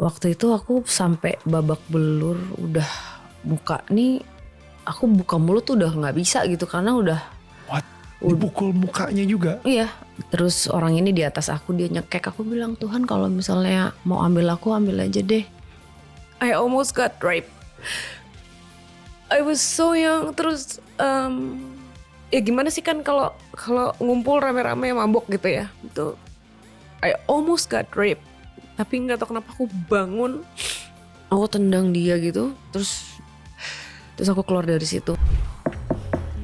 Waktu itu aku sampai babak belur, udah muka nih, aku buka mulut tuh udah nggak bisa gitu karena udah. What? Dipukul mukanya juga? Iya. Terus orang ini di atas aku, dia nyekek, aku bilang, Tuhan kalau misalnya mau ambil aku, ambil aja deh. I almost got raped. I was so young. Terus ya gimana sih kan kalau ngumpul rame-rame mabok gitu ya, itu I almost got raped. Tapi nggak tahu kenapa aku bangun, aku tendang dia gitu, terus aku keluar dari situ.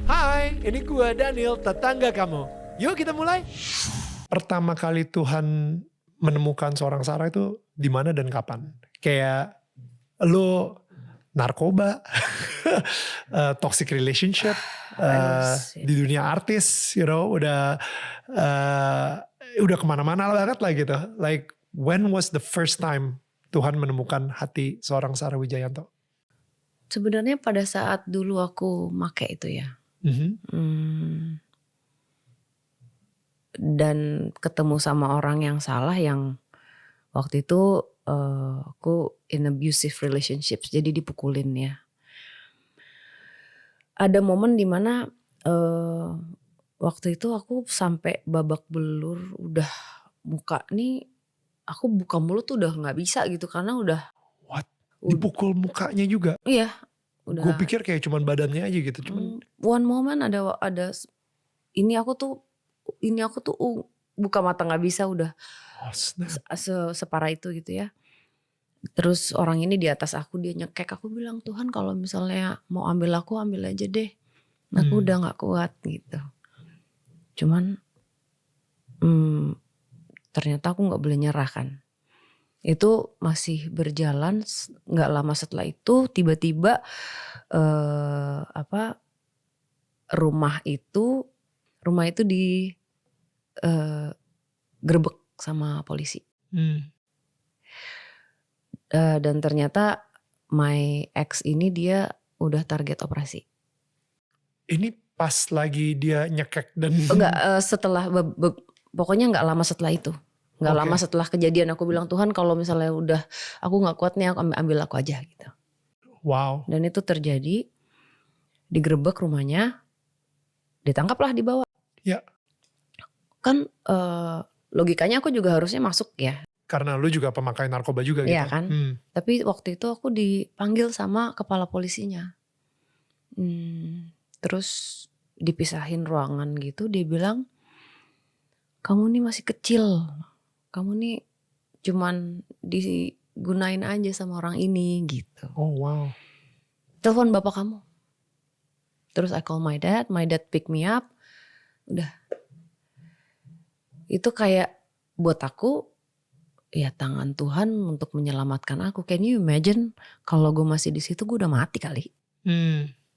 Hai, ini gua Daniel, tetangga kamu. Yuk kita mulai. Pertama kali Tuhan menemukan seorang Sarah itu di mana dan kapan? Kayak lo narkoba, toxic relationship, di dunia artis, udah kemana-mana banget lah gitu. Like when was the first time Tuhan menemukan hati seorang Sarah Wijayanto? Sebenarnya pada saat dulu aku make itu ya. Dan ketemu sama orang yang salah, yang waktu itu aku in abusive relationships, jadi dipukulin ya. Ada momen dimana waktu itu aku sampai babak belur, udah muka nih, aku buka mulut tuh udah nggak bisa gitu karena udah. What? Dipukul mukanya juga? Iya. Udah. Gue pikir kayak cuman badannya aja gitu. One moment ada ini aku tuh buka mata nggak bisa, udah separah itu gitu ya. Terus orang ini di atas aku, dia nyekek, aku bilang, Tuhan kalau misalnya mau ambil aku, ambil aja deh. Aku udah nggak kuat gitu. Cuman ternyata aku nggak boleh nyerah kan. Itu masih berjalan, nggak lama setelah itu tiba-tiba rumah itu di gerebek sama polisi. Dan ternyata my ex ini dia udah target operasi. Ini pas lagi dia nyekek dan enggak, setelah pokoknya nggak lama setelah itu. Nggak lama setelah kejadian aku bilang, Tuhan kalau misalnya udah aku nggak kuat nih, aku ambil aku aja gitu. Wow. Dan itu terjadi, digerebek rumahnya, ditangkaplah, dibawa. Ya. Kan logikanya aku juga harusnya masuk ya. Karena lu juga pemakai narkoba juga gitu. Iya kan. Tapi waktu itu aku dipanggil sama kepala polisinya. Terus dipisahin ruangan gitu, dia bilang, kamu nih masih kecil. Kamu nih cuman digunain aja sama orang ini gitu. Oh wow. Telepon bapak kamu. Terus I call my dad pick me up. Udah. Itu kayak buat aku, ya tangan Tuhan untuk menyelamatkan aku. Can you imagine kalau gue masih di situ, gue udah mati kali.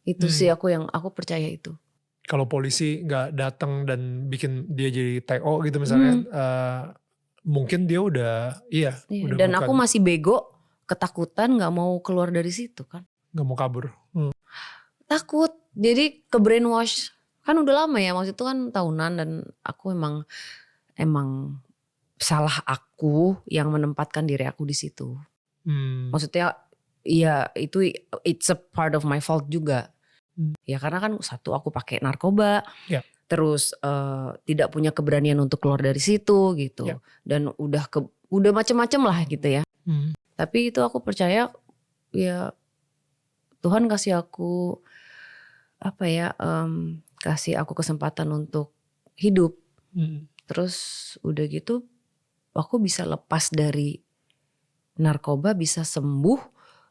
Itu sih aku percaya itu. Kalau polisi nggak datang dan bikin dia jadi TO gitu misalnya, mungkin dia udah udah dan aku masih bego, ketakutan, nggak mau keluar dari situ kan. Nggak mau kabur. Takut, jadi ke brainwash. Kan udah lama ya, maksud itu kan tahunan, dan aku emang salah aku yang menempatkan diri aku di situ. Maksudnya ya itu it's a part of my fault juga. Ya karena kan satu, aku pakai narkoba. Terus tidak punya keberanian untuk keluar dari situ gitu. Dan udah macem-macem lah gitu ya. Tapi itu aku percaya ya Tuhan kasih aku kasih aku kesempatan untuk hidup. Terus udah gitu aku bisa lepas dari narkoba, bisa sembuh,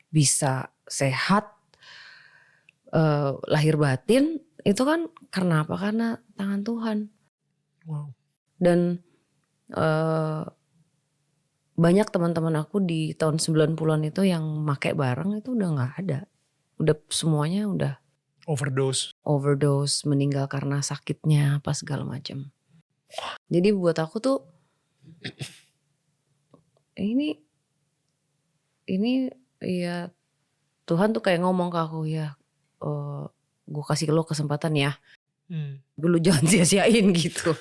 bisa sehat, lahir batin. Itu kan karena apa? Karena tangan Tuhan. Wow. Dan banyak teman-teman aku di tahun 90-an itu yang make bareng itu udah gak ada. Udah semuanya udah overdose, meninggal karena sakitnya apa segala macam. Jadi buat aku tuh ini ya Tuhan tuh kayak ngomong ke aku, ya gue kasih lo kesempatan ya. Dulu jangan sia-siain gitu.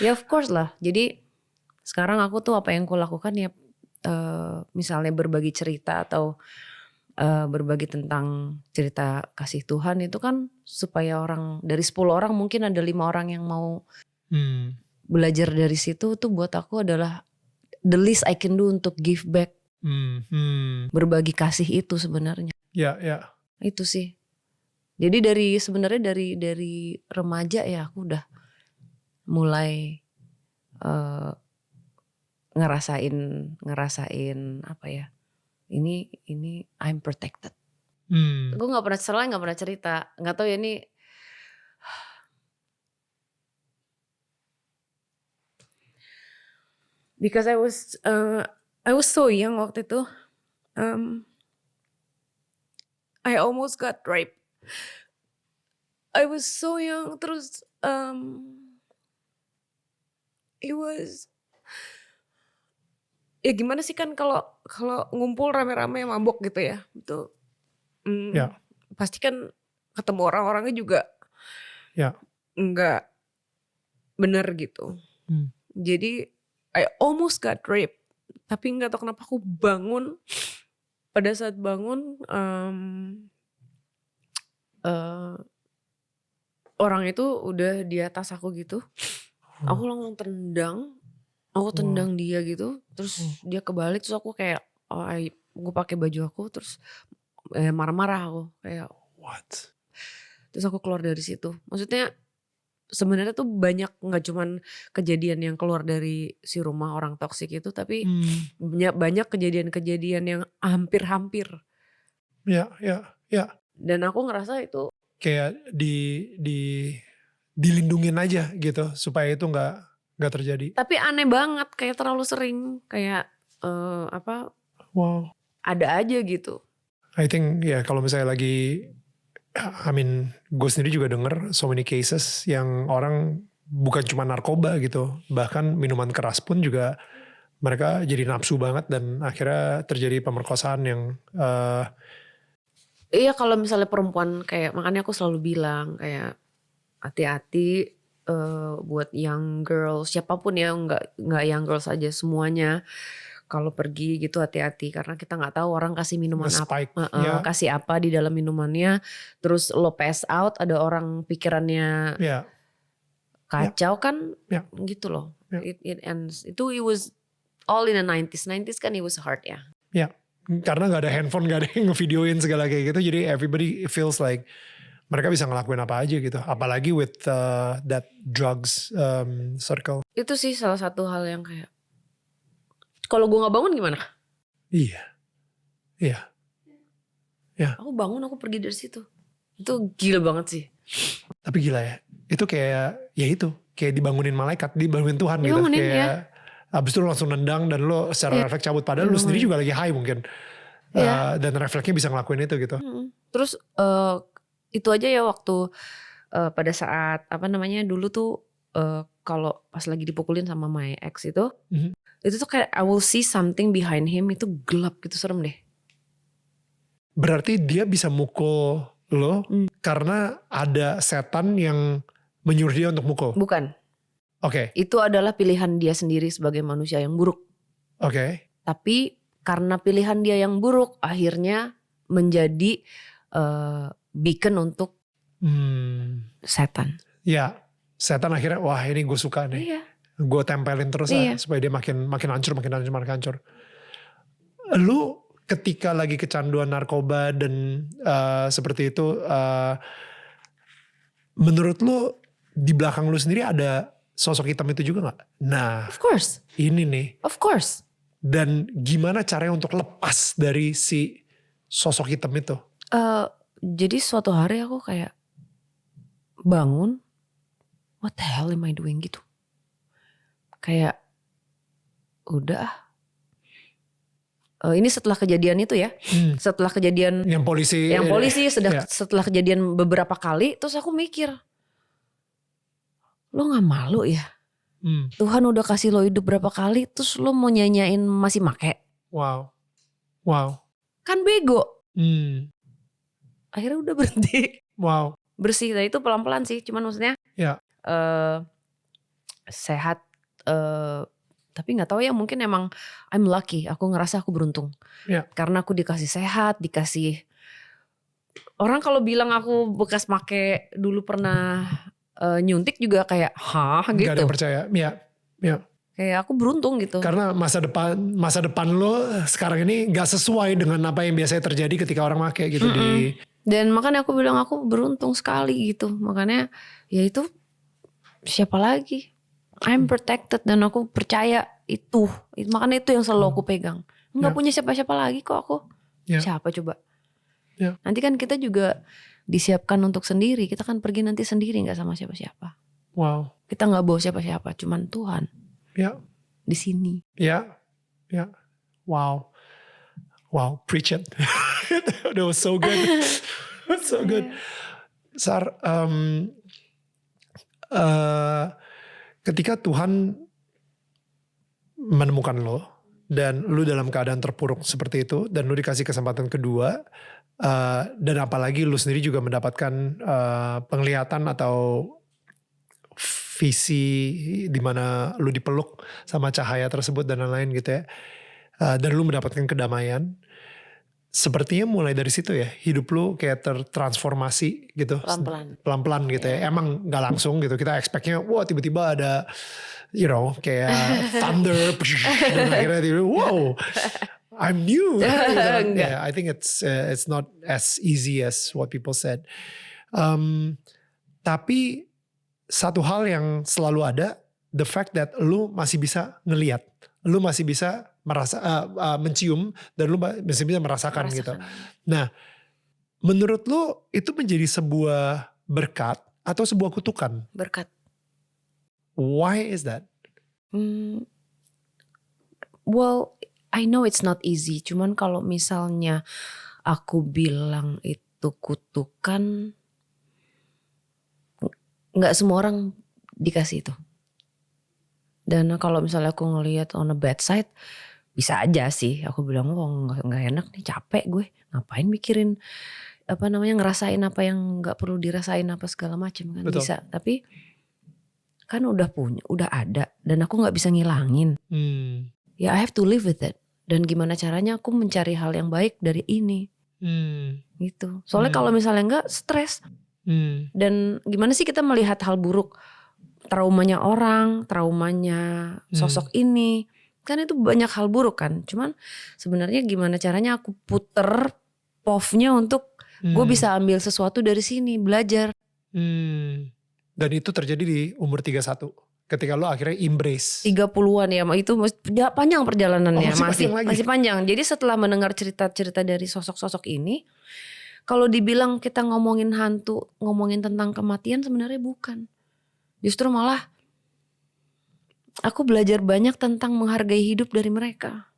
Ya of course lah. Jadi sekarang aku tuh apa yang aku lakukan ya misalnya berbagi cerita atau berbagi tentang cerita kasih Tuhan itu kan supaya orang dari 10 orang mungkin ada 5 orang yang mau belajar dari situ, tuh buat aku adalah the least I can do untuk give back, berbagi kasih itu sebenarnya. Ya, ya. Itu sih. Jadi sebenarnya dari remaja ya aku udah mulai ngerasain apa ya? Ini I'm protected. Gue nggak pernah selain nggak pernah cerita, nggak tahu ya ini. Because I was so young waktu itu. I almost got raped. I was so young, terus it was ya gimana sih kan kalau ngumpul rame-rame mabok gitu ya, betul. Ya. Pasti kan ketemu orang-orangnya juga Ya. nggak bener gitu. Jadi I almost got raped, tapi nggak tahu kenapa aku bangun. Pada saat bangun orang itu udah di atas aku gitu. Aku langsung tendang. Aku tendang dia gitu. Terus dia kebalik, terus aku kayak gue pakai baju aku, terus marah-marah aku kayak what? Terus aku keluar dari situ. Maksudnya sebenarnya tuh banyak, nggak cuman kejadian yang keluar dari si rumah orang toksik itu, tapi banyak kejadian-kejadian yang hampir-hampir. Ya. Dan aku ngerasa itu kayak dilindungin aja gitu supaya itu nggak terjadi. Tapi aneh banget, kayak terlalu sering, kayak Wow. ada aja gitu. I think ya kalau misalnya lagi, gue sendiri juga denger so many cases yang orang bukan cuma narkoba gitu, bahkan minuman keras pun juga mereka jadi nafsu banget dan akhirnya terjadi pemerkosaan yang Iya, kalau misalnya perempuan, kayak makanya aku selalu bilang kayak hati-hati buat young girls, siapapun ya, nggak young girls aja, semuanya kalau pergi gitu hati-hati, karena kita nggak tahu orang kasih minuman apa, kasih apa di dalam minumannya, terus lo pass out, ada orang pikirannya kacau kan, gitu loh. It ends. It was all in the 90s kan, it was hard ya. Ya, karena nggak ada handphone, nggak ada yang ngevideoin segala kayak gitu, jadi everybody feels like mereka bisa ngelakuin apa aja gitu, apalagi with that drugs circle. Itu sih salah satu hal yang kayak, kalau gue nggak bangun gimana? Iya. Aku bangun, aku pergi dari situ. Itu gila banget sih. Tapi gila ya, itu kayak ya itu kayak dibangunin malaikat, dibangunin Tuhan gitu, kayak abis itu lo langsung nendang dan lo secara refleks cabut, padahal lo sendiri juga lagi high mungkin, dan refleksnya bisa ngelakuin itu gitu. Terus itu aja ya, waktu pada saat dulu tuh kalau pas lagi dipukulin sama my ex itu tuh kayak I will see something behind him, itu gelap gitu, serem deh. Berarti dia bisa mukul lo karena ada setan yang menyuruh dia untuk mukul? Bukan. Oke. Itu adalah pilihan dia sendiri sebagai manusia yang buruk. Oke. Tapi karena pilihan dia yang buruk, akhirnya menjadi beacon untuk setan. Ya, setan akhirnya wah ini gue suka nih. Iya. Gue tempelin terus supaya dia makin hancur. Lu ketika lagi kecanduan narkoba dan seperti itu, menurut lu di belakang lu sendiri ada sosok hitam itu juga gak? Nah, of course. Ini nih. Of course. Dan gimana caranya untuk lepas dari si sosok hitam itu? Jadi suatu hari aku kayak bangun, what the hell am I doing gitu? Kayak udah ini setelah kejadian itu ya, setelah kejadian yang polisi setelah kejadian beberapa kali, terus aku mikir, lo gak malu ya? Tuhan udah kasih lo hidup berapa kali, terus lo mau nyanyain masih make? Wow. Kan bego. Akhirnya udah berhenti. Wow. Bersih, nah itu pelan-pelan sih, cuman maksudnya sehat, Tapi nggak tahu ya, mungkin emang I'm lucky. Aku ngerasa aku beruntung. Ya. Karena aku dikasih sehat, dikasih orang kalau bilang aku bekas make dulu pernah nyuntik juga kayak Gak ada gitu. yang percaya. Ya. Kayak aku beruntung gitu. Karena masa depan lo sekarang ini gak sesuai dengan apa yang biasanya terjadi ketika orang make gitu di. Dan makanya aku bilang aku beruntung sekali gitu. Makanya ya itu siapa lagi? I'm protected dan aku percaya itu. Makanya itu yang selalu aku pegang. Nggak punya siapa-siapa lagi kok aku. Siapa coba? Nanti kan kita juga disiapkan untuk sendiri. Kita kan pergi nanti sendiri, nggak sama siapa-siapa. Wow. Kita nggak bawa siapa-siapa, cuman Tuhan. Di sini. Wow, preach it. That was so good. That's so good. Sar, ketika Tuhan menemukan lo dan lo dalam keadaan terpuruk seperti itu dan lo dikasih kesempatan kedua, dan apalagi lo sendiri juga mendapatkan penglihatan atau visi di mana lu dipeluk sama cahaya tersebut dan lain-lain gitu ya. Dan lu mendapatkan kedamaian. Sepertinya mulai dari situ ya, hidup lu kayak tertransformasi gitu. Pelan-pelan gitu ya. Emang gak langsung gitu. Kita expectnya wah tiba-tiba ada kayak thunder. Dan akhirnya tiba-tiba wow, I'm new. Yeah, I think it's not as easy as what people said. Tapi satu hal yang selalu ada, the fact that lu masih bisa ngelihat, lu masih bisa mencium, dan lu masih bisa merasakan gitu. Nah, menurut lu itu menjadi sebuah berkat atau sebuah kutukan? Berkat. Why is that? Well, I know it's not easy. Cuman kalau misalnya aku bilang itu kutukan, nggak semua orang dikasih itu. Dan kalau misalnya aku ngelihat on a bad side, bisa aja sih. Aku bilang nggak enak nih, capek gue. Ngapain mikirin ngerasain apa yang nggak perlu dirasain apa segala macam kan. Betul. Bisa. Tapi kan udah ada dan aku nggak bisa ngilangin. Ya I have to live with it. Dan gimana caranya aku mencari hal yang baik dari ini. Gitu. Soalnya kalau misalnya nggak stres. Dan gimana sih kita melihat hal buruk, traumanya orang, traumanya sosok ini, kan itu banyak hal buruk kan. Cuman sebenarnya gimana caranya aku puter POV-nya untuk gue bisa ambil sesuatu dari sini, belajar. Dan itu terjadi di umur 31 ketika lo akhirnya embrace. 30-an ya, itu panjang perjalanannya. Masih panjang. Jadi setelah mendengar cerita-cerita dari sosok-sosok ini, kalau dibilang kita ngomongin hantu, ngomongin tentang kematian, sebenarnya bukan. Justru malah aku belajar banyak tentang menghargai hidup dari mereka.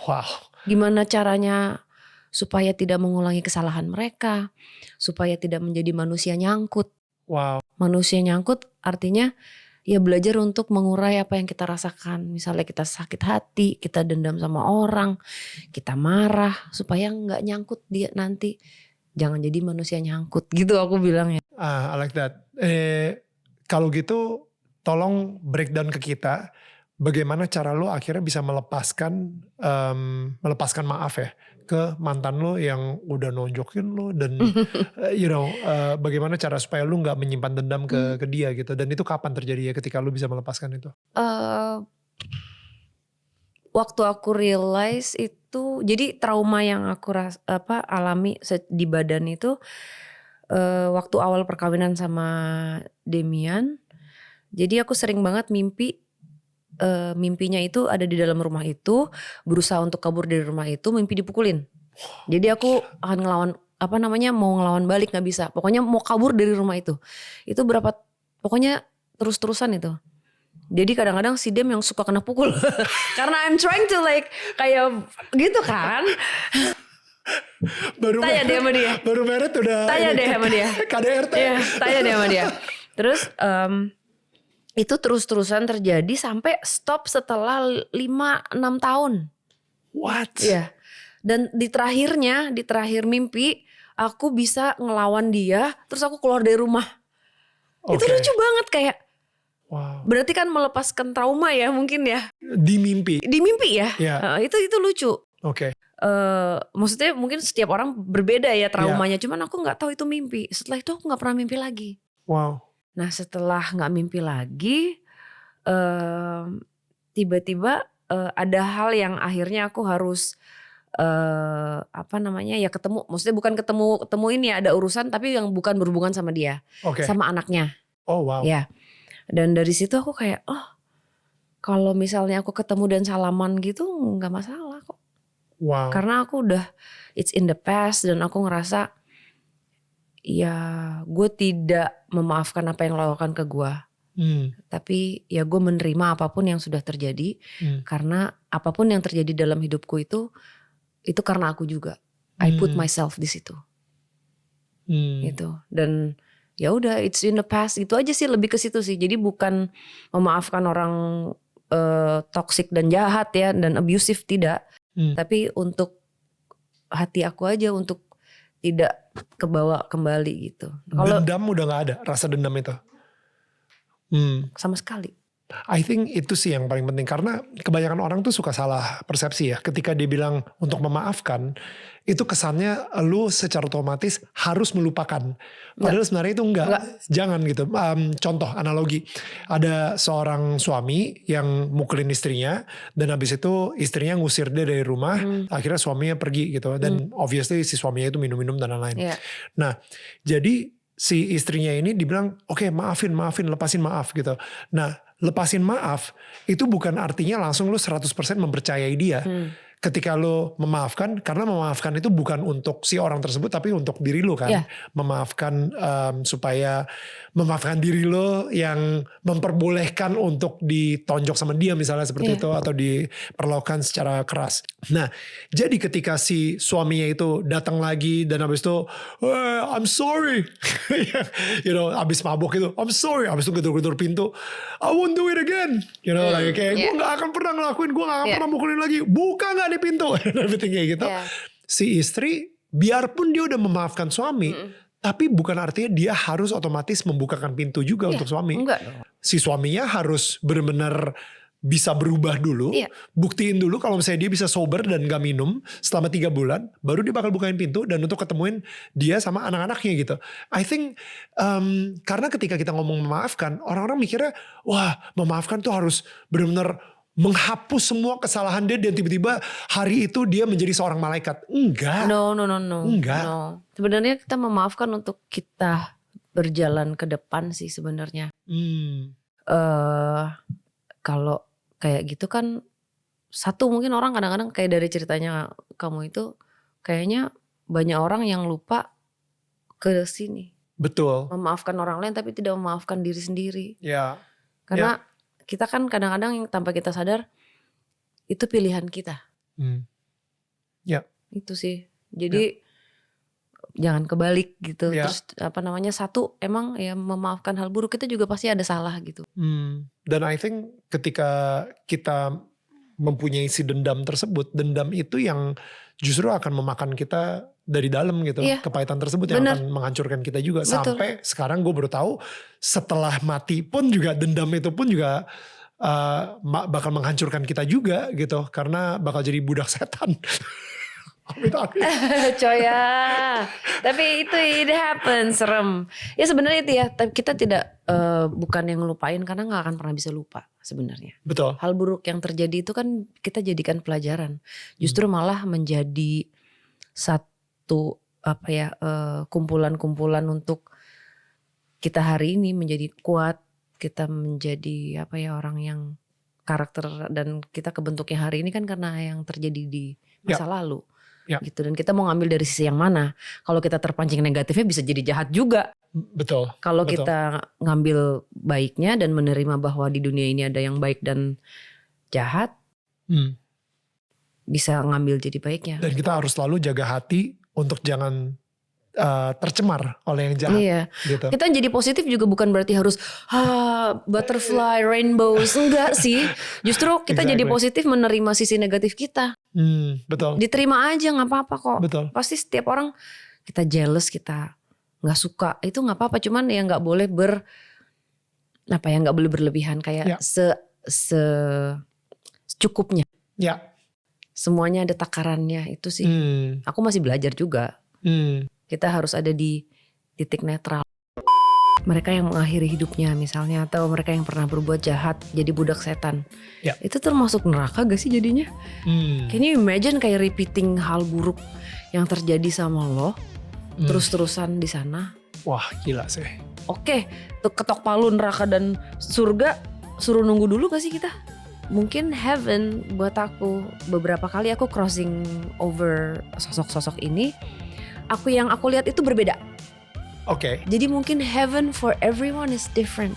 Wow. Gimana caranya supaya tidak mengulangi kesalahan mereka, supaya tidak menjadi manusia nyangkut. Wow. Manusia nyangkut artinya ya belajar untuk mengurai apa yang kita rasakan. Misalnya kita sakit hati, kita dendam sama orang, kita marah, supaya nggak nyangkut dia nanti. Jangan jadi manusia nyangkut gitu aku bilang ya. I like that. Kalau gitu tolong breakdown ke kita bagaimana cara lo akhirnya bisa melepaskan maaf ya ke mantan lo yang udah nonjokin lo dan bagaimana cara supaya lo nggak menyimpan dendam ke dia gitu. Dan itu kapan terjadi ya ketika lo bisa melepaskan itu? Waktu aku realize itu, jadi trauma yang aku alami di badan itu waktu awal perkawinan sama Demian. Jadi aku sering banget mimpinya itu ada di dalam rumah itu, berusaha untuk kabur dari rumah itu, mimpi dipukulin. Jadi aku akan ngelawan mau ngelawan balik nggak bisa. Pokoknya mau kabur dari rumah itu. Itu pokoknya terus-terusan itu. Jadi kadang-kadang si Dem yang suka kena pukul. Karena I'm trying to kayak gitu kan. Tanya deh sama dia. Baru meret udah. Tanya deh sama dia. KDRT. Iya, tanya deh sama dia. Terus itu terus-terusan terjadi sampai stop setelah 5-6 tahun. What? Iya. Dan di terakhir mimpi aku bisa ngelawan dia, terus aku keluar dari rumah. Okay. Itu lucu banget kayak Wow. Berarti kan melepaskan trauma ya mungkin ya. Di mimpi. Di mimpi ya. Ya. Itu lucu. Oke. Maksudnya mungkin setiap orang berbeda ya traumanya. Cuman aku nggak tahu itu mimpi. Setelah itu aku nggak pernah mimpi lagi. Wow. Nah setelah nggak mimpi lagi, tiba-tiba ada hal yang akhirnya aku harus ya ketemu. Maksudnya bukan ketemu ini ya, ada urusan tapi yang bukan berhubungan sama dia, Oke. sama anaknya. Oh wow. Ya. Dan dari situ aku kayak, kalau misalnya aku ketemu dan salaman gitu nggak masalah kok. Wow. Karena aku udah it's in the past dan aku ngerasa ya gue tidak memaafkan apa yang lo lakukan ke gue. Tapi ya gue menerima apapun yang sudah terjadi. Karena apapun yang terjadi dalam hidupku itu karena aku juga. I put myself di situ. Gitu. Dan ya udah it's in the past, itu aja sih, lebih ke situ sih. Jadi bukan memaafkan orang toxic dan jahat ya dan abusive, tidak. Tapi untuk hati aku aja untuk tidak kebawa kembali gitu. Kalau dendam udah gak ada, rasa dendam itu. Sama sekali. I think itu sih yang paling penting, karena kebanyakan orang tuh suka salah persepsi ya. Ketika dia bilang untuk memaafkan, itu kesannya lu secara otomatis harus melupakan. Padahal sebenarnya itu enggak. Jangan gitu. Contoh analogi, ada seorang suami yang mukulin istrinya, dan habis itu istrinya ngusir dia dari rumah, akhirnya suaminya pergi gitu. Dan obviously si suaminya itu minum-minum dan lain-lain. Nah, jadi si istrinya ini dibilang, oke, maafin, lepasin maaf gitu. Nah, lepasin maaf itu bukan artinya langsung lu 100% mempercayai dia. Ketika lu memaafkan, karena memaafkan itu bukan untuk si orang tersebut tapi untuk diri lu kan. Memaafkan supaya memaafkan diri lu yang memperbolehkan untuk ditonjok sama dia misalnya seperti itu, atau diperlakukan secara keras. Nah, jadi ketika si suaminya itu datang lagi dan habis itu I'm sorry. You know, habis mabuk itu I'm sorry, habis itu gedor-gedor pintu, I won't do it again. You know, like kayak gue gak akan pernah ngelakuin, gue gak akan pernah mukulin lagi. Buka gak nih pintu? Everything kayak gitu. Si istri biarpun dia udah memaafkan suami, tapi bukan artinya dia harus otomatis membukakan pintu juga untuk suami. Enggak. Si suaminya harus benar-benar bisa berubah dulu, buktiin dulu kalau misalnya dia bisa sober dan gak minum selama 3 bulan, baru dia bakal bukain pintu dan untuk ketemuin dia sama anak-anaknya gitu. I think karena ketika kita ngomong memaafkan, orang-orang mikirnya, wah memaafkan tuh harus benar-benar menghapus semua kesalahan dia dan tiba-tiba hari itu dia menjadi seorang malaikat. Enggak. No. Enggak. No. Sebenarnya kita memaafkan untuk kita berjalan ke depan sih sebenarnya. Kalau kayak gitu kan, satu mungkin orang kadang-kadang kayak dari ceritanya kamu itu kayaknya banyak orang yang lupa ke sini. Betul. Memaafkan orang lain tapi tidak memaafkan diri sendiri. Ya. Karena kita kan kadang-kadang yang tanpa kita sadar itu pilihan kita. Itu sih. Jadi jangan kebalik gitu. Terus satu emang ya memaafkan hal buruk itu juga pasti ada salah gitu. Dan I think ketika kita mempunyai si dendam tersebut, dendam itu yang justru akan memakan kita dari dalam gitu. Kepahitan tersebut yang akan menghancurkan kita juga. Betul. Sampai sekarang gue baru tahu setelah mati pun juga dendam itu pun juga bakal menghancurkan kita juga gitu. Karena bakal jadi budak setan. Coya. Tapi itu it happens, serem. Ya sebenarnya itu ya, kita tidak bukan yang ngelupain karena gak akan pernah bisa lupa sebenarnya. Betul. Hal buruk yang terjadi itu kan kita jadikan pelajaran. Justru malah menjadi satu kumpulan-kumpulan untuk kita hari ini menjadi kuat. Kita menjadi orang yang karakter, dan kita kebentuknya hari ini kan karena yang terjadi di masa lalu. Gitu, dan kita mau ngambil dari sisi yang mana. Kalau kita terpancing negatifnya bisa jadi jahat juga. Betul. Kalau kita ngambil baiknya dan menerima bahwa di dunia ini ada yang baik dan jahat, bisa ngambil jadi baiknya. Dan kita harus selalu jaga hati untuk jangan tercemar oleh yang jahat. Iya. Gitu. Kita jadi positif juga bukan berarti harus butterfly, rainbows, enggak sih. Justru kita jadi positif menerima sisi negatif kita. Betul. Diterima aja, nggak apa-apa kok. Betul. Pasti setiap orang kita jealous, kita nggak suka, itu nggak apa-apa. Cuman ya nggak boleh apa ya, nggak boleh berlebihan, kayak Ya. secukupnya. Ya. Semuanya ada takarannya itu sih. Aku masih belajar juga. Kita harus ada di titik netral. Mereka yang mengakhiri hidupnya misalnya, atau mereka yang pernah berbuat jahat jadi budak setan. Ya. Itu termasuk neraka gak sih jadinya? Can you imagine kayak repeating hal buruk yang terjadi sama lo terus-terusan di sana? Wah gila sih. Oke, tuh ketok palu neraka dan surga suruh nunggu dulu gak sih kita? Mungkin heaven buat aku, beberapa kali aku crossing over sosok-sosok ini, yang aku lihat itu berbeda. Oke. Jadi mungkin heaven for everyone is different.